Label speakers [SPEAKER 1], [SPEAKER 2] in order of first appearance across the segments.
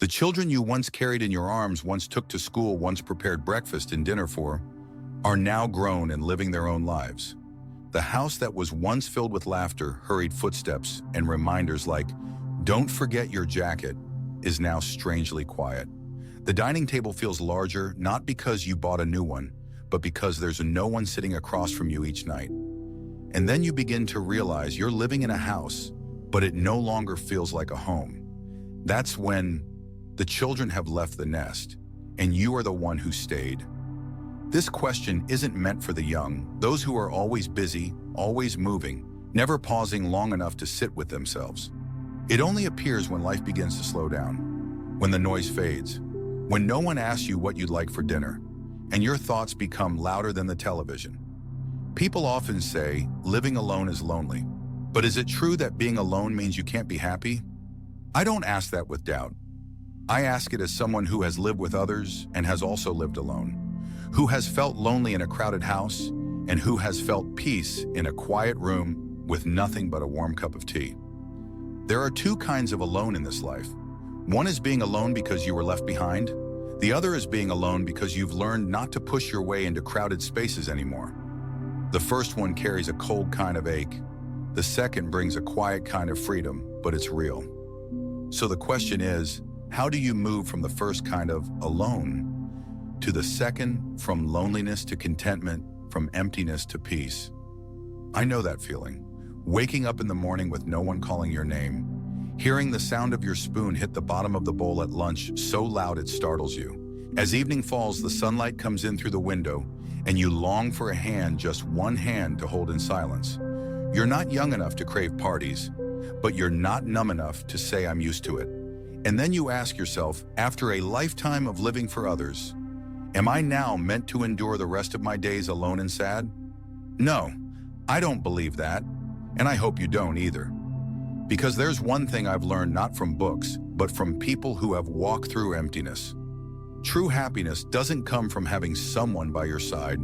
[SPEAKER 1] The children you once carried in your arms, once took to school, once prepared breakfast and dinner for, are now grown and living their own lives. The house that was once filled with laughter, hurried footsteps, and reminders like, "Don't forget your jacket," is now strangely quiet. The dining table feels larger, not because you bought a new one, but because there's no one sitting across from you each night. And then you begin to realize you're living in a house, but it no longer feels like a home. That's when the children have left the nest, and you are the one who stayed. This question isn't meant for the young, those who are always busy, always moving, never pausing long enough to sit with themselves. It only appears when life begins to slow down, when the noise fades, when no one asks you what you'd like for dinner, and your thoughts become louder than the television. People often say, living alone is lonely. But is it true that being alone means you can't be happy? I don't ask that with doubt. I ask it as someone who has lived with others and has also lived alone, who has felt lonely in a crowded house, and who has felt peace in a quiet room with nothing but a warm cup of tea. There are two kinds of alone in this life. One is being alone because you were left behind. The other is being alone because you've learned not to push your way into crowded spaces anymore. The first one carries a cold kind of ache. The second brings a quiet kind of freedom, but it's real. So the question is, how do you move from the first kind of alone to the second, from loneliness to contentment, from emptiness to peace? I know that feeling. Waking up in the morning with no one calling your name, hearing the sound of your spoon hit the bottom of the bowl at lunch so loud it startles you. As evening falls, the sunlight comes in through the window, and you long for a hand, just one hand to hold in silence. You're not young enough to crave parties, but you're not numb enough to say I'm used to it. And then you ask yourself, after a lifetime of living for others, am I now meant to endure the rest of my days alone and sad? No, I don't believe that, and I hope you don't either. Because there's one thing I've learned, not from books, but from people who have walked through emptiness. True happiness doesn't come from having someone by your side.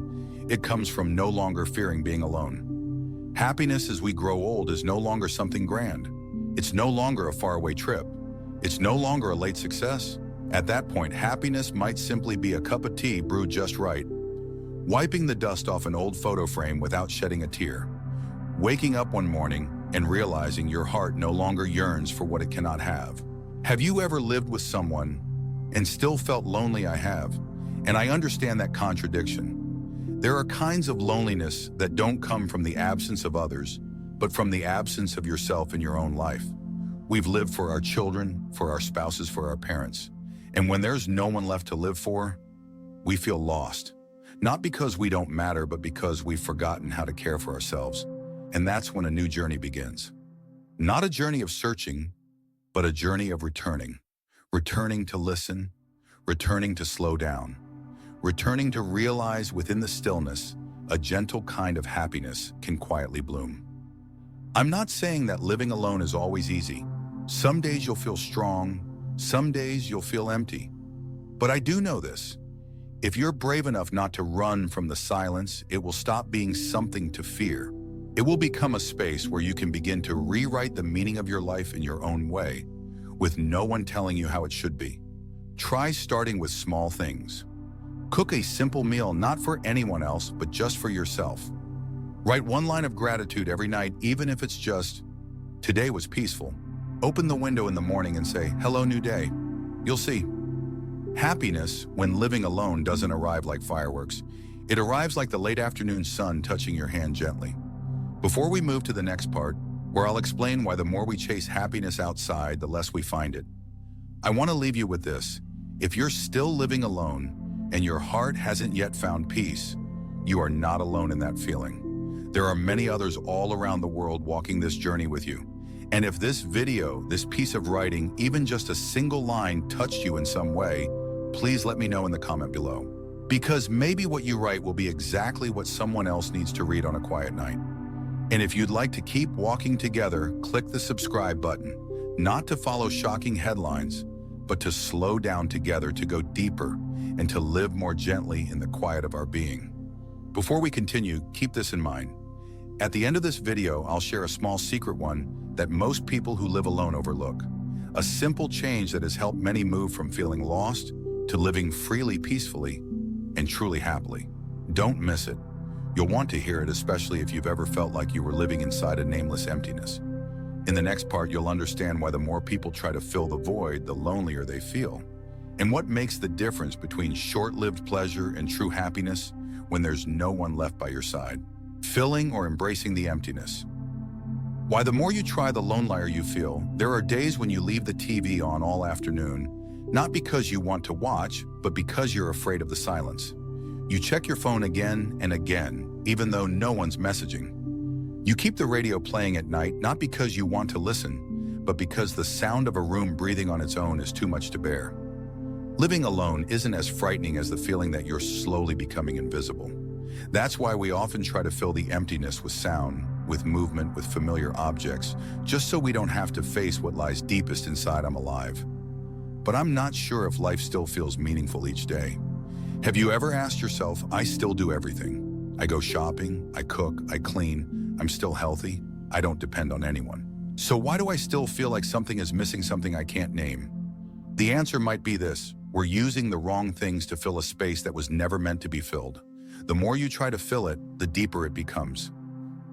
[SPEAKER 1] It comes from no longer fearing being alone. Happiness as we grow old is no longer something grand. It's no longer a faraway trip. It's no longer a late success. At that point, happiness might simply be a cup of tea brewed just right, wiping the dust off an old photo frame without shedding a tear, waking up one morning and realizing your heart no longer yearns for what it cannot have. Have you ever lived with someone and still felt lonely? I have, and I understand that contradiction. There are kinds of loneliness that don't come from the absence of others, but from the absence of yourself in your own life. We've lived for our children, for our spouses, for our parents. And when there's no one left to live for, we feel lost. Not because we don't matter, but because we've forgotten how to care for ourselves. And that's when a new journey begins. Not a journey of searching, but a journey of returning. Returning to listen, returning to slow down, returning to realize within the stillness, a gentle kind of happiness can quietly bloom. I'm not saying that living alone is always easy. Some days you'll feel strong, some days you'll feel empty. But I do know this. If you're brave enough not to run from the silence, it will stop being something to fear. It will become a space where you can begin to rewrite the meaning of your life in your own way, with no one telling you how it should be. Try starting with small things. Cook a simple meal, not for anyone else, but just for yourself. Write one line of gratitude every night, even if it's just, "Today was peaceful." Open the window in the morning and say, "Hello, new day." You'll see. Happiness, when living alone, doesn't arrive like fireworks. It arrives like the late afternoon sun touching your hand gently. Before we move to the next part, where I'll explain why the more we chase happiness outside, the less we find it, I want to leave you with this. If you're still living alone and your heart hasn't yet found peace, you are not alone in that feeling. There are many others all around the world walking this journey with you. And if this video, this piece of writing, even just a single line touched you in some way, please let me know in the comment below. Because maybe what you write will be exactly what someone else needs to read on a quiet night. And if you'd like to keep walking together, click the subscribe button, not to follow shocking headlines, but to slow down together, to go deeper, and to live more gently in the quiet of our being. Before we continue, keep this in mind. At the end of this video, I'll share a small secret one that most people who live alone overlook. A simple change that has helped many move from feeling lost to living freely, peacefully, and truly happily. Don't miss it. You'll want to hear it, especially if you've ever felt like you were living inside a nameless emptiness. In the next part, you'll understand why the more people try to fill the void, the lonelier they feel, and what makes the difference between short-lived pleasure and true happiness when there's no one left by your side. Filling or embracing the emptiness. Why the more you try, the lonelier you feel. There are days when you leave the TV on all afternoon, not because you want to watch, but because you're afraid of the silence. You check your phone again and again, even though no one's messaging. You keep the radio playing at night, not because you want to listen, but because the sound of a room breathing on its own is too much to bear. Living alone isn't as frightening as the feeling that you're slowly becoming invisible. That's why we often try to fill the emptiness with sound, with movement, with familiar objects, just so we don't have to face what lies deepest inside. I'm alive, but I'm not sure if life still feels meaningful each day. Have you ever asked yourself, I still do everything. I go shopping, I cook, I clean, I'm still healthy, I don't depend on anyone. So why do I still feel like something is missing, something I can't name? The answer might be this: we're using the wrong things to fill a space that was never meant to be filled. The more you try to fill it, the deeper it becomes.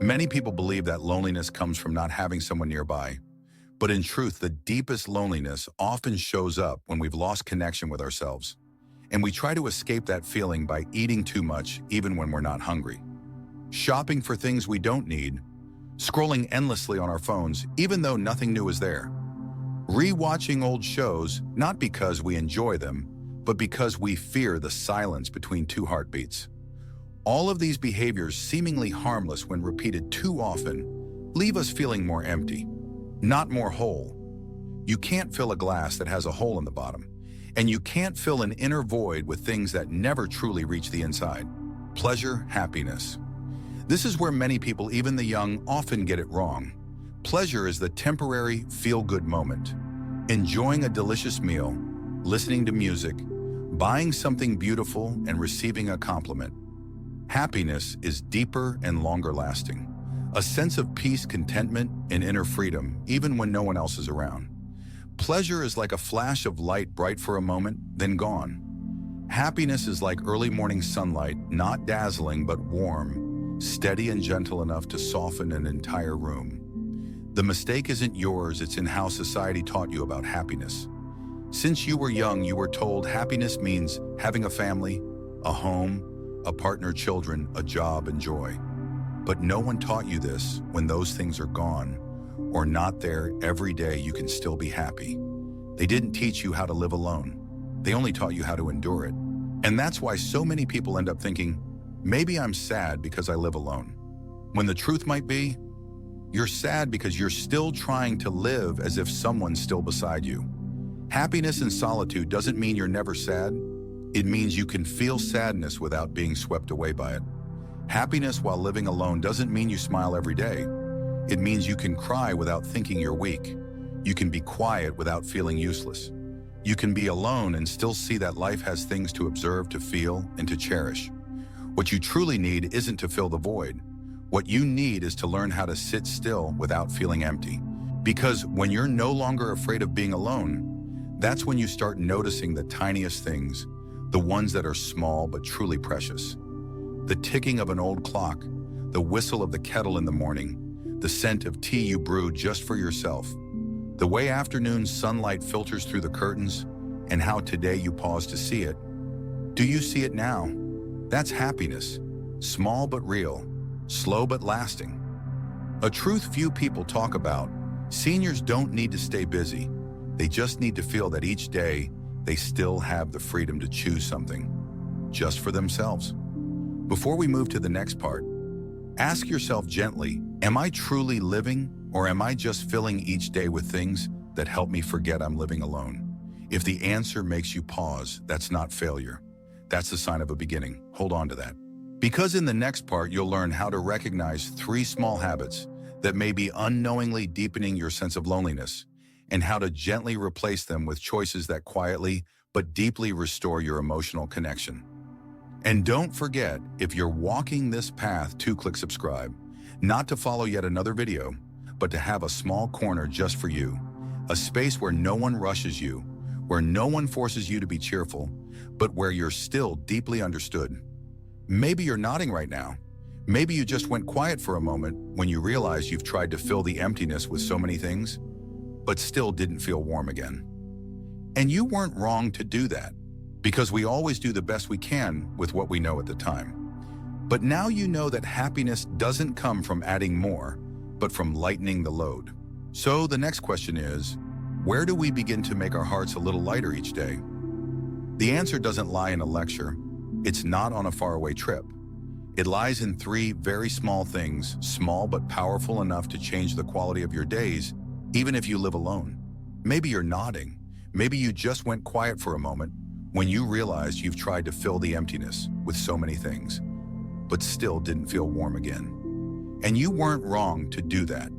[SPEAKER 1] Many people believe that loneliness comes from not having someone nearby. But in truth, the deepest loneliness often shows up when we've lost connection with ourselves. And we try to escape that feeling by eating too much, even when we're not hungry. Shopping for things we don't need. Scrolling endlessly on our phones, even though nothing new is there. Rewatching old shows, not because we enjoy them, but because we fear the silence between two heartbeats. All of these behaviors, seemingly harmless when repeated too often, leave us feeling more empty, not more whole. You can't fill a glass that has a hole in the bottom, and you can't fill an inner void with things that never truly reach the inside. Pleasure, happiness. This is where many people, even the young, often get it wrong. Pleasure is the temporary, feel-good moment. Enjoying a delicious meal, listening to music, buying something beautiful, and receiving a compliment. Happiness is deeper and longer lasting. A sense of peace, contentment, and inner freedom, even when no one else is around. Pleasure is like a flash of light, bright for a moment, then gone. Happiness is like early morning sunlight, not dazzling but warm, steady and gentle enough to soften an entire room. The mistake isn't yours, it's in how society taught you about happiness. Since you were young, you were told happiness means having a family, a home, a partner, children, a job, and joy. But no one taught you this: when those things are gone or not there every day, you can still be happy. They didn't teach you how to live alone. They only taught you how to endure it. And that's why so many people end up thinking, maybe I'm sad because I live alone. When the truth might be, you're sad because you're still trying to live as if someone's still beside you. Happiness in solitude doesn't mean you're never sad. It means you can feel sadness without being swept away by it. Happiness while living alone doesn't mean you smile every day. It means you can cry without thinking you're weak. You can be quiet without feeling useless. You can be alone and still see that life has things to observe, to feel, and to cherish. What you truly need isn't to fill the void. What you need is to learn how to sit still without feeling empty. Because when you're no longer afraid of being alone, that's when you start noticing the tiniest things, the ones that are small but truly precious. The ticking of an old clock, the whistle of the kettle in the morning, the scent of tea you brewed just for yourself, the way afternoon sunlight filters through the curtains, and how today you pause to see it. Do you see it now? That's happiness. Small but real, slow but lasting. A truth few people talk about: seniors don't need to stay busy. They just need to feel that each day they still have the freedom to choose something, just for themselves. Before we move to the next part, ask yourself gently, am I truly living, or am I just filling each day with things that help me forget I'm living alone? If the answer makes you pause, that's not failure. That's the sign of a beginning. Hold on to that. Because in the next part, you'll learn how to recognize 3 small habits that may be unknowingly deepening your sense of loneliness, and how to gently replace them with choices that quietly but deeply restore your emotional connection. And don't forget, if you're walking this path, to click subscribe, not to follow yet another video, but to have a small corner just for you. A space where no one rushes you, where no one forces you to be cheerful, but where you're still deeply understood. Maybe you're nodding right now. Maybe you just went quiet for a moment when you realized you've tried to fill the emptiness with so many things, but still didn't feel warm again. And you weren't wrong to do that, because we always do the best we can with what we know at the time. But now you know that happiness doesn't come from adding more, but from lightening the load. So the next question is, where do we begin to make our hearts a little lighter each day? The answer doesn't lie in a lecture. It's not on a faraway trip. It lies in 3 very small things, small but powerful enough to change the quality of your days, even if you live alone. Maybe you're nodding. Maybe you just went quiet for a moment when you realized you've tried to fill the emptiness with so many things, but still didn't feel warm again. And you weren't wrong to do that,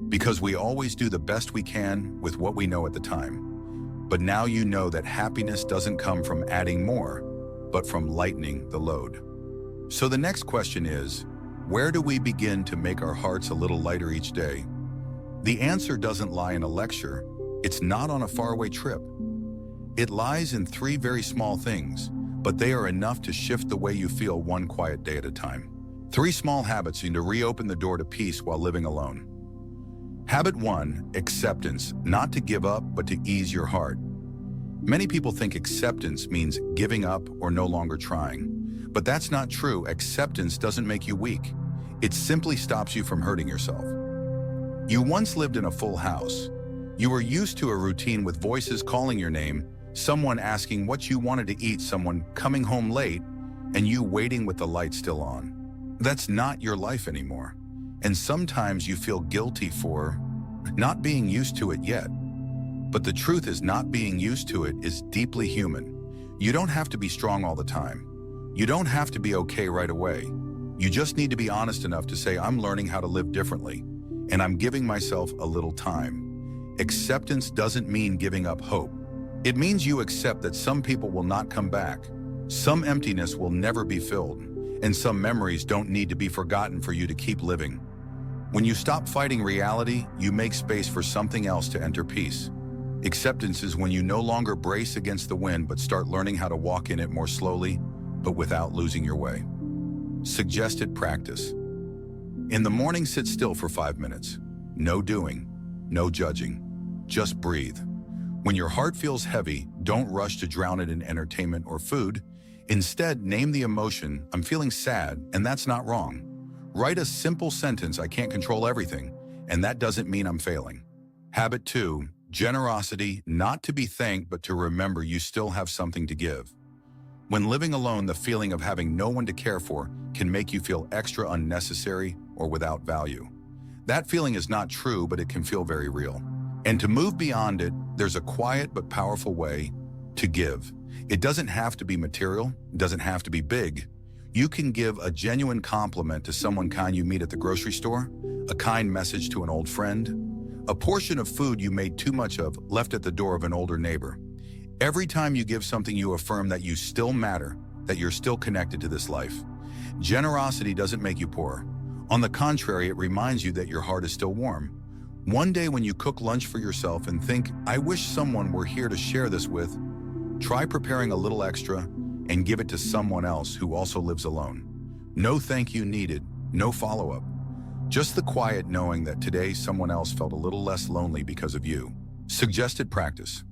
[SPEAKER 1] because we always do the best we can with what we know at the time. But now you know that happiness doesn't come from adding more, but from lightening the load. So the next question is, where do we begin to make our hearts a little lighter each day? The answer doesn't lie in a lecture. It's not on a faraway trip. It lies in 3 very small things, but they are enough to shift the way you feel one quiet day at a time. 3 small habits need to reopen the door to peace while living alone. Habit 1, acceptance, not to give up, but to ease your heart. Many people think acceptance means giving up or no longer trying. But that's not true. Acceptance doesn't make you weak. It simply stops you from hurting yourself. You once lived in a full house. You were used to a routine with voices calling your name, someone asking what you wanted to eat, someone coming home late, and you waiting with the light still on. That's not your life anymore. And sometimes you feel guilty for not being used to it yet. But the truth is, not being used to it is deeply human. You don't have to be strong all the time. You don't have to be okay right away. You just need to be honest enough to say, I'm learning how to live differently, and I'm giving myself a little time. Acceptance doesn't mean giving up hope. It means you accept that some people will not come back, some emptiness will never be filled, and some memories don't need to be forgotten for you to keep living. When you stop fighting reality, you make space for something else to enter peace. Acceptance is when you no longer brace against the wind, but start learning how to walk in it more slowly, but without losing your way. Suggested practice. In the morning, sit still for 5 minutes. No doing, no judging. Just breathe. When your heart feels heavy, don't rush to drown it in entertainment or food. Instead, name the emotion, I'm feeling sad, and that's not wrong. Write a simple sentence, I can't control everything, and that doesn't mean I'm failing. Habit 2, generosity, not to be thanked, but to remember you still have something to give. When living alone, the feeling of having no one to care for can make you feel extra unnecessary or without value. That feeling is not true, but it can feel very real. And to move beyond it, there's a quiet but powerful way to give. It doesn't have to be material, it doesn't have to be big. You can give a genuine compliment to someone kind you meet at the grocery store, a kind message to an old friend, a portion of food you made too much of left at the door of an older neighbor. Every time you give something, you affirm that you still matter, that you're still connected to this life. Generosity doesn't make you poor. On the contrary, it reminds you that your heart is still warm. One day when you cook lunch for yourself and think, I wish someone were here to share this with, try preparing a little extra and give it to someone else who also lives alone. No thank you needed, no follow-up. Just the quiet knowing that today someone else felt a little less lonely because of you. Suggested practice.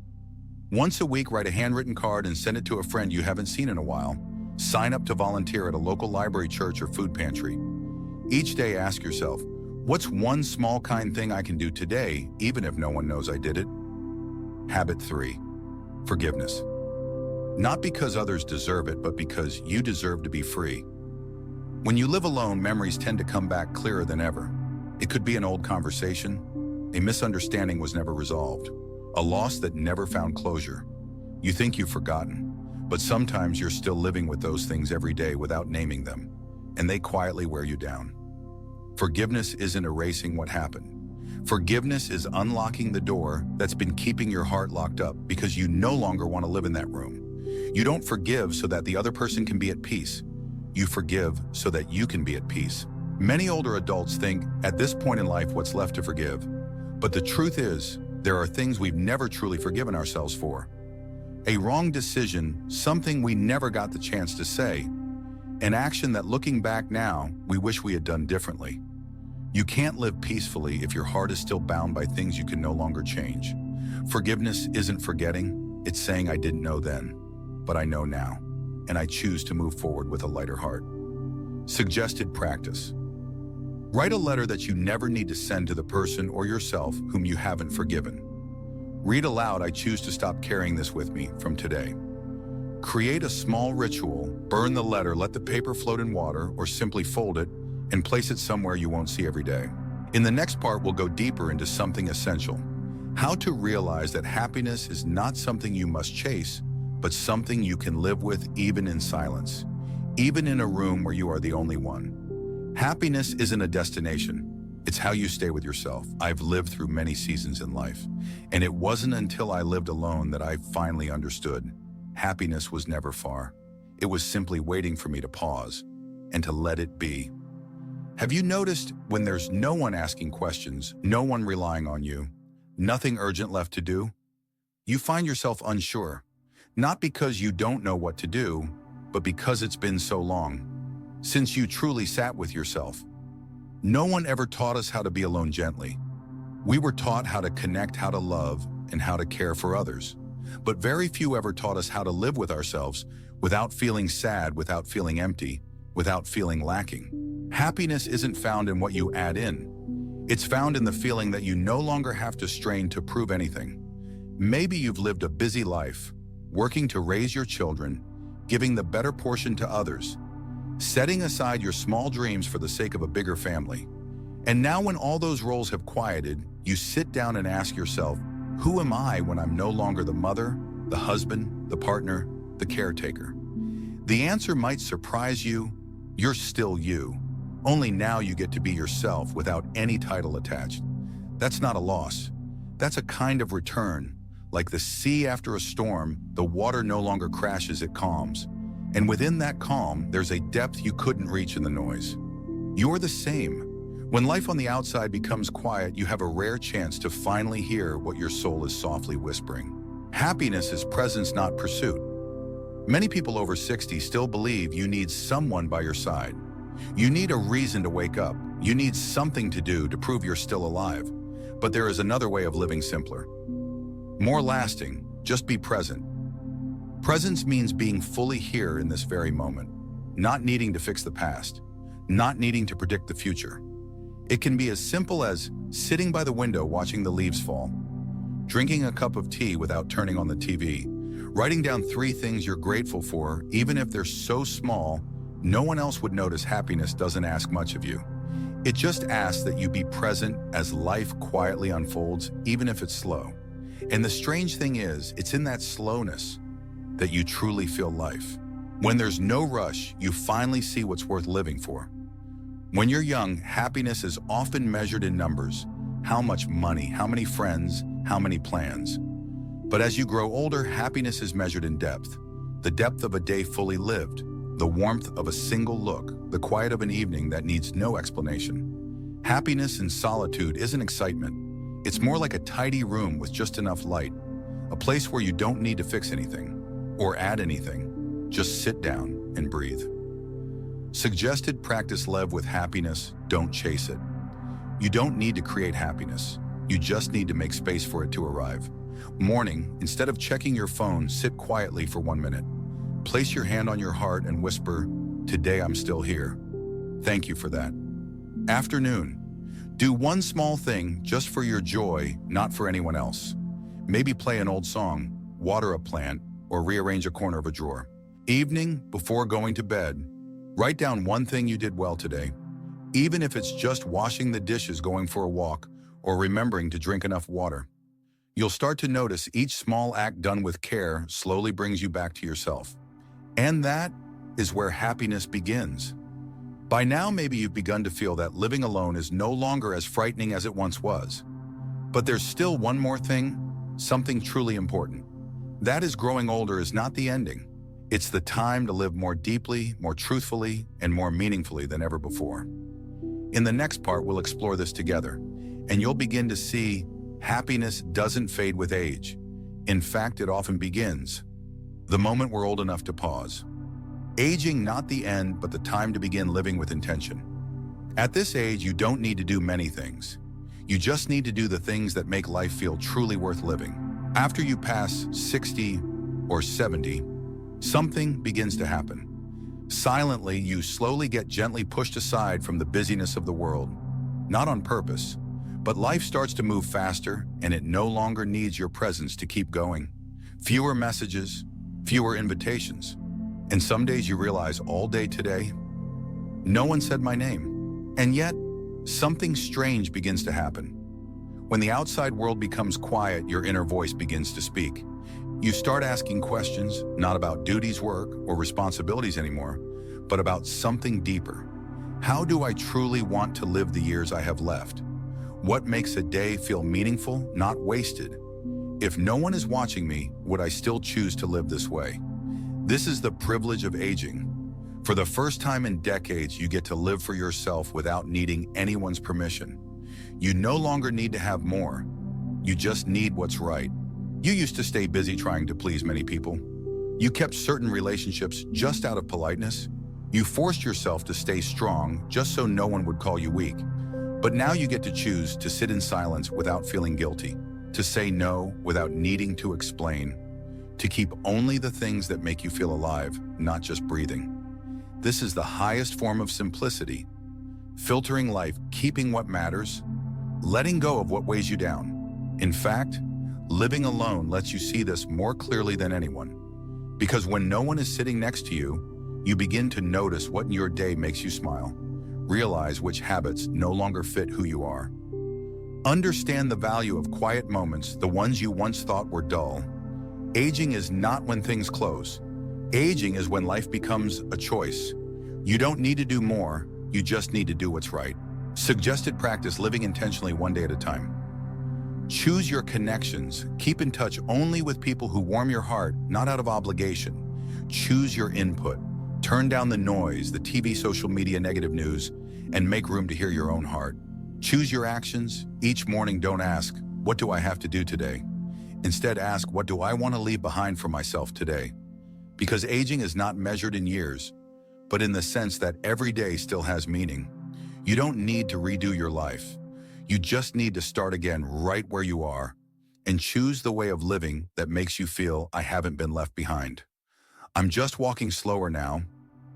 [SPEAKER 1] Once a week, write a handwritten card and send it to a friend you haven't seen in a while. Sign up to volunteer at a local library, church, or food pantry. Each day, ask yourself, what's one small kind thing I can do today, even if no one knows I did it? Habit 3, forgiveness. Not because others deserve it, but because you deserve to be free. When you live alone, memories tend to come back clearer than ever. It could be an old conversation, a misunderstanding was never resolved, a loss that never found closure. You think you've forgotten, but sometimes you're still living with those things every day without naming them, and they quietly wear you down. Forgiveness isn't erasing what happened. Forgiveness is unlocking the door that's been keeping your heart locked up because you no longer want to live in that room. You don't forgive so that the other person can be at peace. You forgive so that you can be at peace. Many older adults think, at this point in life, what's left to forgive? But the truth is, There are things we've never truly forgiven ourselves for. A wrong decision, something we never got the chance to say, an action that looking back now, we wish we had done differently. You can't live peacefully if your heart is still bound by things you can no longer change. Forgiveness isn't forgetting, it's saying I didn't know then, but I know now, and I choose to move forward with a lighter heart. Suggested practice. Write a letter that you never need to send to the person or yourself whom you haven't forgiven. Read aloud, I choose to stop carrying this with me from today. Create a small ritual, burn the letter, let the paper float in water, or simply fold it and place it somewhere you won't see every day. In the next part, we'll go deeper into something essential. How to realize that happiness is not something you must chase, but something you can live with even in silence, even in a room where you are the only one. Happiness isn't a destination. It's how you stay with yourself. I've lived through many seasons in life, and it wasn't until I lived alone that I finally understood. Happiness was never far. It was simply waiting for me to pause and to let it be. Have you noticed when there's no one asking questions, no one relying on you, nothing urgent left to do? You find yourself unsure, not because you don't know what to do, but because it's been so long since you truly sat with yourself. No one ever taught us how to be alone gently. We were taught how to connect, how to love, and how to care for others. But very few ever taught us how to live with ourselves without feeling sad, without feeling empty, without feeling lacking. Happiness isn't found in what you add in. It's found in the feeling that you no longer have to strain to prove anything. Maybe you've lived a busy life, working to raise your children, giving the better portion to others, setting aside your small dreams for the sake of a bigger family. And now when all those roles have quieted, you sit down and ask yourself, who am I when I'm no longer the mother, the husband, the partner, the caretaker? The answer might surprise you. You're still you. Only now you get to be yourself without any title attached. That's not a loss. That's a kind of return. Like the sea after a storm, the water no longer crashes, it calms. And within that calm, there's a depth you couldn't reach in the noise. You're the same. When life on the outside becomes quiet, you have a rare chance to finally hear what your soul is softly whispering. Happiness is presence, not pursuit. Many people over 60 still believe you need someone by your side. You need a reason to wake up. You need something to do to prove you're still alive. But there is another way of living simpler, more lasting. Just be present. Presence means being fully here in this very moment, not needing to fix the past, not needing to predict the future. It can be as simple as sitting by the window watching the leaves fall, drinking a cup of tea without turning on the TV, writing down 3 things you're grateful for, even if they're so small, no one else would notice. Happiness doesn't ask much of you. It just asks that you be present as life quietly unfolds, even if it's slow. And the strange thing is, it's in that slowness that you truly feel life. When there's no rush, you finally see what's worth living for. When you're young, happiness is often measured in numbers. How much money, how many friends, how many plans. But as you grow older, happiness is measured in depth. The depth of a day fully lived, the warmth of a single look, the quiet of an evening that needs no explanation. Happiness in solitude isn't excitement. It's more like a tidy room with just enough light, a place where you don't need to fix anything or add anything. Just sit down and breathe. Suggested practice. Live with happiness, don't chase it. You don't need to create happiness. You just need to make space for it to arrive. Morning, instead of checking your phone, sit quietly for 1 minute. Place your hand on your heart and whisper, "Today I'm still here. Thank you for that." Afternoon, do one small thing just for your joy, not for anyone else. Maybe play an old song, water a plant, or rearrange a corner of a drawer. Evening, before going to bed, write down one thing you did well today, even if it's just washing the dishes, going for a walk, or remembering to drink enough water. You'll start to notice each small act done with care slowly brings you back to yourself. And that is where happiness begins. By now, maybe you've begun to feel that living alone is no longer as frightening as it once was. But there's still one more thing, something truly important. That is, growing older is not the ending. It's the time to live more deeply, more truthfully, and more meaningfully than ever before. In the next part, we'll explore this together, and you'll begin to see Happiness doesn't fade with age. In fact, it often begins the moment we're old enough to pause. Aging, not the end, but the time to begin living with intention. At this age, you don't need to do many things. You just need to do the things that make life feel truly worth living. After you pass 60 or 70, something begins to happen. Silently, you slowly get gently pushed aside from the busyness of the world. Not on purpose, but life starts to move faster, and it no longer needs your presence to keep going. Fewer messages, fewer invitations. And some days you realize all day today, no one said my name. And yet, something strange begins to happen. When the outside world becomes quiet, your inner voice begins to speak. You start asking questions, not about duties, work, or responsibilities anymore, but about something deeper. How do I truly want to live the years I have left? What makes a day feel meaningful, not wasted? If no one is watching me, would I still choose to live this way? This is the privilege of aging. For the first time in decades, you get to live for yourself without needing anyone's permission. You no longer need to have more. You just need what's right. You used to stay busy trying to please many people. You kept certain relationships just out of politeness. You forced yourself to stay strong just so no one would call you weak. But now you get to choose to sit in silence without feeling guilty, to say no without needing to explain, to keep only the things that make you feel alive, not just breathing. This is the highest form of simplicity. Filtering life, keeping what matters, letting go of what weighs you down. In fact, living alone lets you see this more clearly than anyone. Because when no one is sitting next to you, you begin to notice what in your day makes you smile. Realize which habits no longer fit who you are. Understand the value of quiet moments, the ones you once thought were dull. Aging is not when things close. Aging is when life becomes a choice. You don't need to do more, you just need to do what's right. Suggested practice: living intentionally one day at a time. Choose your connections. Keep in touch only with people who warm your heart, not out of obligation. Choose your input. Turn down the noise, the TV, social media, negative news, and make room to hear your own heart. Choose your actions. Each morning, don't ask, what do I have to do today? Instead, ask, what do I want to leave behind for myself today? Because aging is not measured in years, but in the sense that every day still has meaning. You don't need to redo your life. You just need to start again right where you are and choose the way of living that makes you feel I haven't been left behind. I'm just walking slower now,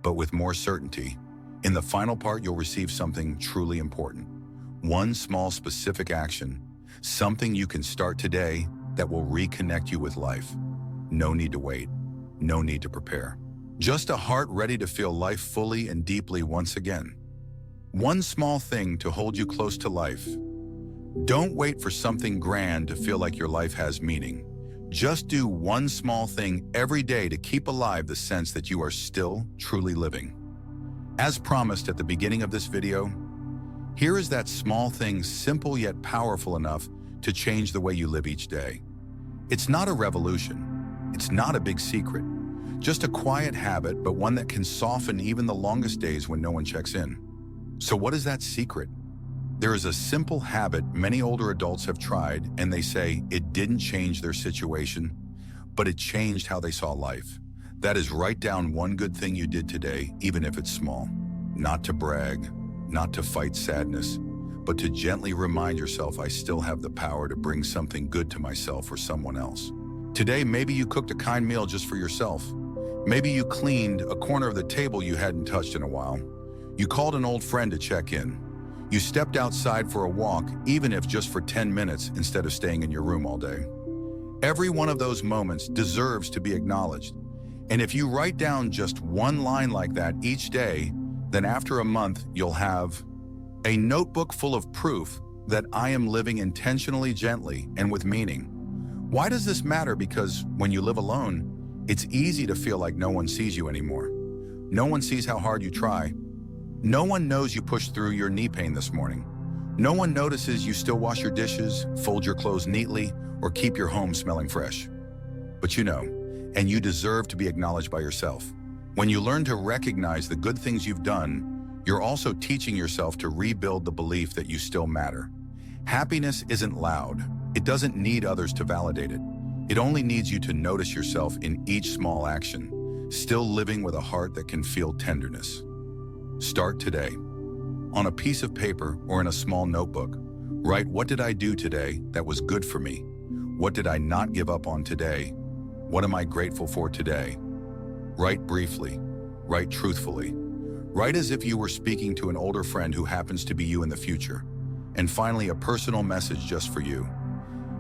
[SPEAKER 1] but with more certainty. In the final part, you'll receive something truly important. One small specific action, something you can start today that will reconnect you with life. No need to wait, no need to prepare. Just a heart ready to feel life fully and deeply once again. One small thing to hold you close to life. Don't wait for something grand to feel like your life has meaning. Just do one small thing every day to keep alive the sense that you are still truly living. As promised at the beginning of this video, here is that small thing, simple yet powerful enough to change the way you live each day. It's not a revolution. It's not a big secret. Just a quiet habit, but one that can soften even the longest days when no one checks in. So what is that secret? There is a simple habit many older adults have tried, and they say it didn't change their situation, but it changed how they saw life. That is, write down one good thing you did today, even if it's small. Not to brag, not to fight sadness, but to gently remind yourself, I still have the power to bring something good to myself or someone else. Today, maybe you cooked a kind meal just for yourself. Maybe you cleaned a corner of the table you hadn't touched in a while. You called an old friend to check in. You stepped outside for a walk, even if just for 10 minutes instead of staying in your room all day. Every one of those moments deserves to be acknowledged. And if you write down just one line like that each day, then after a month, you'll have a notebook full of proof that I am living intentionally, gently, and with meaning. Why does this matter? Because when you live alone, it's easy to feel like no one sees you anymore. No one sees how hard you try. No one knows you pushed through your knee pain this morning. No one notices you still wash your dishes, fold your clothes neatly, or keep your home smelling fresh. But you know, and you deserve to be acknowledged by yourself. When you learn to recognize the good things you've done, you're also teaching yourself to rebuild the belief that you still matter. Happiness isn't loud. It doesn't need others to validate it. It only needs you to notice yourself in each small action, still living with a heart that can feel tenderness. Start today. On a piece of paper or in a small notebook, write, what did I do today that was good for me? What did I not give up on today? What am I grateful for today? Write briefly. Write truthfully. Write as if you were speaking to an older friend who happens to be you in the future. And finally, a personal message just for you.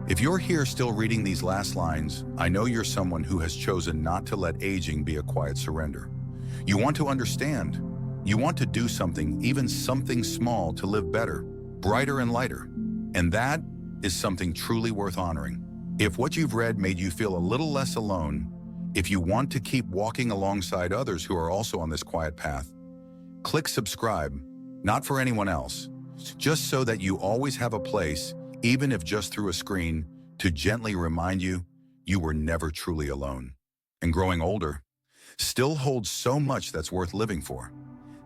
[SPEAKER 1] If you're here still reading these last lines, I know you're someone who has chosen not to let aging be a quiet surrender. You want to understand. You want to do something, even something small, to live better, brighter and lighter. And that is something truly worth honoring. If what you've read made you feel a little less alone, if you want to keep walking alongside others who are also on this quiet path, click subscribe, not for anyone else, just so that you always have a place, even if just through a screen, to gently remind you you were never truly alone. And growing older still holds so much that's worth living for.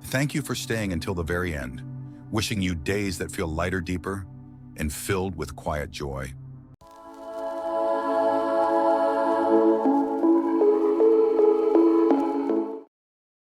[SPEAKER 1] Thank you for staying until the very end, wishing you days that feel lighter, deeper, and filled with quiet joy.